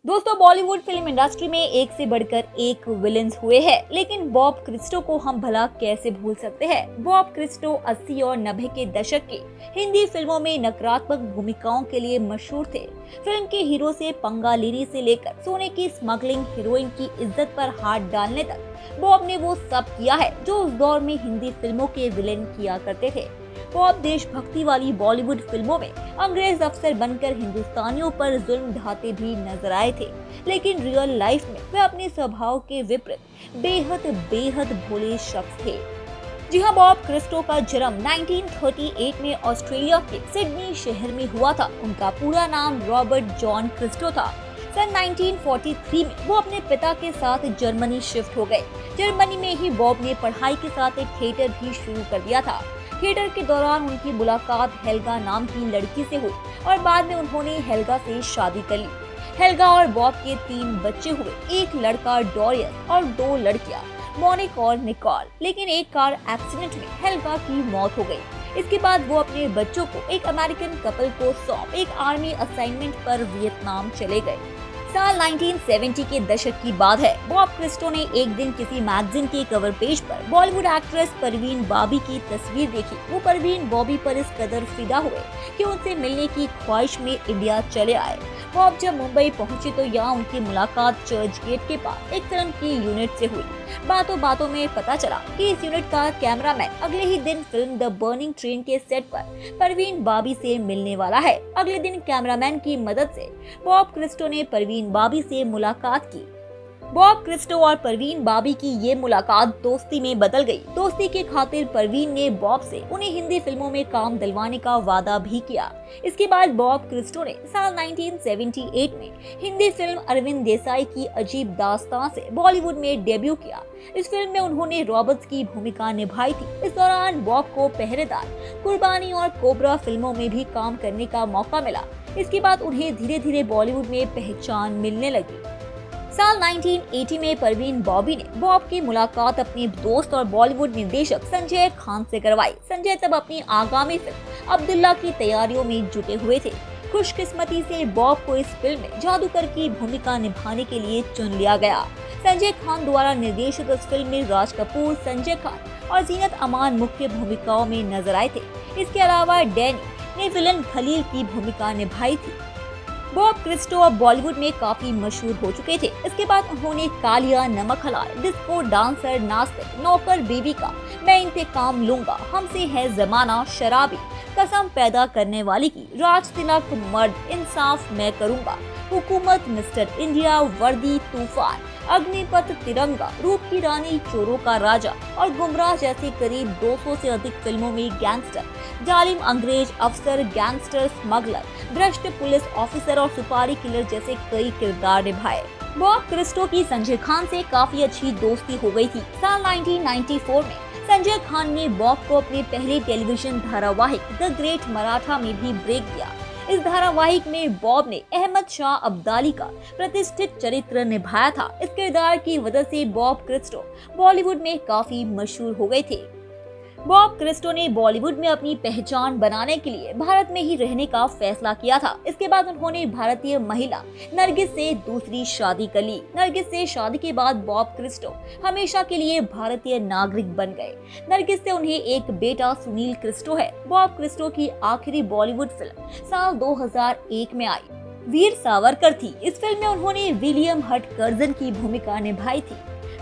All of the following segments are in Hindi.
दोस्तों, बॉलीवुड फिल्म इंडस्ट्री में एक से बढ़कर एक विलेंस हुए हैं, लेकिन बॉब क्रिस्टो को हम भला कैसे भूल सकते हैं। बॉब क्रिस्टो 80 और 90 के दशक के हिंदी फिल्मों में नकारात्मक भूमिकाओं के लिए मशहूर थे। फिल्म के हीरो से पंगा लेने से लेकर सोने की स्मगलिंग, हीरोइन की इज्जत पर हाथ डालने तक बॉब ने वो सब किया है जो उस दौर में हिंदी फिल्मों के विलेन किया करते थे। बॉब देशभक्ति वाली बॉलीवुड फिल्मों में अंग्रेज अफसर बनकर हिंदुस्तानियों पर जुल्म ढाते भी नजर आए थे, लेकिन रियल लाइफ में वे अपने स्वभाव के विपरीत बेहद भोले शख्स थे। जी हाँ, बॉब क्रिस्टो का जन्म 1938 में ऑस्ट्रेलिया के सिडनी शहर में हुआ था। उनका पूरा नाम रॉबर्ट जॉन क्रिस्टो था। सन 1943 में वो अपने पिता के साथ जर्मनी शिफ्ट हो गए। जर्मनी में ही बॉब ने पढ़ाई के साथ एक थिएटर भी शुरू कर दिया था। थिएटर के दौरान उनकी मुलाकात हेल्गा नाम की लड़की से हुई और बाद में उन्होंने हेल्गा से शादी कर ली। हेल्गा और बॉब के 3 बच्चे हुए, एक लड़का डोरियस और 2 लड़कियां मोनिक और निकोल। लेकिन एक कार एक्सीडेंट में हेल्गा की मौत हो गई। इसके बाद वो अपने बच्चों को एक अमेरिकन कपल को सौंप एक आर्मी असाइनमेंट पर वियतनाम चले गए। साल 1970 के दशक की बात है। बॉब क्रिस्टो ने एक दिन किसी मैगजीन के कवर पेज पर बॉलीवुड एक्ट्रेस परवीन बाबी की तस्वीर देखी। वो परवीन बॉबी पर इस कदर फिदा हुए कि उनसे मिलने की ख्वाहिश में इंडिया चले आए। बॉब जब मुंबई पहुंचे तो यहाँ उनकी मुलाकात चर्च गेट के पास एक फिल्म की यूनिट से हुई। बातों बातों में पता चला कि इस यूनिट का कैमरामैन अगले ही दिन फिल्म द बर्निंग ट्रेन के सेट पर परवीन बाबी से मिलने वाला है। अगले दिन कैमरामैन की मदद से बॉब क्रिस्टो ने परवीन बाबी से मुलाकात की। बॉब क्रिस्टो और परवीन बाबी की ये मुलाकात दोस्ती में बदल गई। दोस्ती के खातिर परवीन ने बॉब से उन्हें हिंदी फिल्मों में काम दिलवाने का वादा भी किया। इसके बाद बॉब क्रिस्टो ने साल 1978 में हिंदी फिल्म अरविंद देसाई की अजीब दास्तां से बॉलीवुड में डेब्यू किया। इस फिल्म में उन्होंने रॉबर्ट्स की भूमिका निभाई थी। इस दौरान बॉब को पहरेदार, कुर्बानी और कोबरा फिल्मों में भी काम करने का मौका मिला। इसके बाद उन्हें धीरे धीरे बॉलीवुड में पहचान मिलने लगी। साल 1980 में परवीन बॉबी ने बॉब की मुलाकात अपने दोस्त और बॉलीवुड निर्देशक संजय खान से करवाई। संजय तब अपनी आगामी फिल्म अब्दुल्ला की तैयारियों में जुटे हुए थे। खुशकिस्मती से बॉब को इस फिल्म में जादूगर की भूमिका निभाने के लिए चुन लिया गया। संजय खान द्वारा निर्देशित इस फिल्म में राज कपूर, संजय खान और जीनत अमान मुख्य भूमिकाओं में नजर आए थे। इसके अलावा डैनी ने विलन खलील की भूमिका निभाई थी। बॉब क्रिस्टो अब बॉलीवुड में काफी मशहूर हो चुके थे। इसके बाद उन्होंने कालिया, नमक हलाल, डिस्को डांसर, नास्तिक, नौकर बेबी का, मैं इंतकाम लूंगा, हमसे है जमाना, शराबी, कसम पैदा करने वाली की, राज तिलक, मर्द, इंसाफ मैं करूंगा, हुकूमत, मिस्टर इंडिया, वर्दी, तूफान, अग्निपथ, तिरंगा, रूप की रानी, चोरों का राजा और गुमराह जैसे करीब 200 से अधिक फिल्मों में गैंगस्टर, जालिम अंग्रेज अफसर, गैंगस्टर, स्मगलर, भ्रष्ट पुलिस ऑफिसर और सुपारी किलर जैसे कई किरदार निभाए। बॉब क्रिस्टो की संजय खान से काफी अच्छी दोस्ती हो गई थी। साल 1994 में संजय खान ने बॉब को अपने पहले टेलीविजन धारावाहिक द ग्रेट मराठा में भी ब्रेक दिया। इस धारावाहिक में बॉब ने अहमद शाह अब्दाली का प्रतिष्ठित चरित्र निभाया था। इस किरदार की वजह से बॉब क्रिस्टो बॉलीवुड में काफी मशहूर हो गए थे। बॉब क्रिस्टो ने बॉलीवुड में अपनी पहचान बनाने के लिए भारत में ही रहने का फैसला किया था। इसके बाद उन्होंने भारतीय महिला नरगिस से दूसरी शादी कर ली। नरगिस से शादी के बाद बॉब क्रिस्टो हमेशा के लिए भारतीय नागरिक बन गए। नरगिस से उन्हें एक बेटा सुनील क्रिस्टो है। बॉब क्रिस्टो की आखिरी बॉलीवुड फिल्म साल 2001 में आई वीर सावरकर थी। इस फिल्म में उन्होंने विलियम हटकर्जन की भूमिका निभाई थी।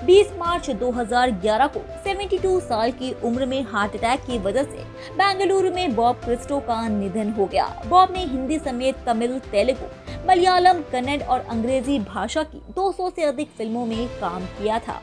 20 मार्च 2011 को 72 साल की उम्र में हार्ट अटैक की वजह से बेंगलुरु में बॉब क्रिस्टो का निधन हो गया। बॉब ने हिंदी समेत तमिल, तेलुगु, मलयालम, कन्नड़ और अंग्रेजी भाषा की 200 से अधिक फिल्मों में काम किया था।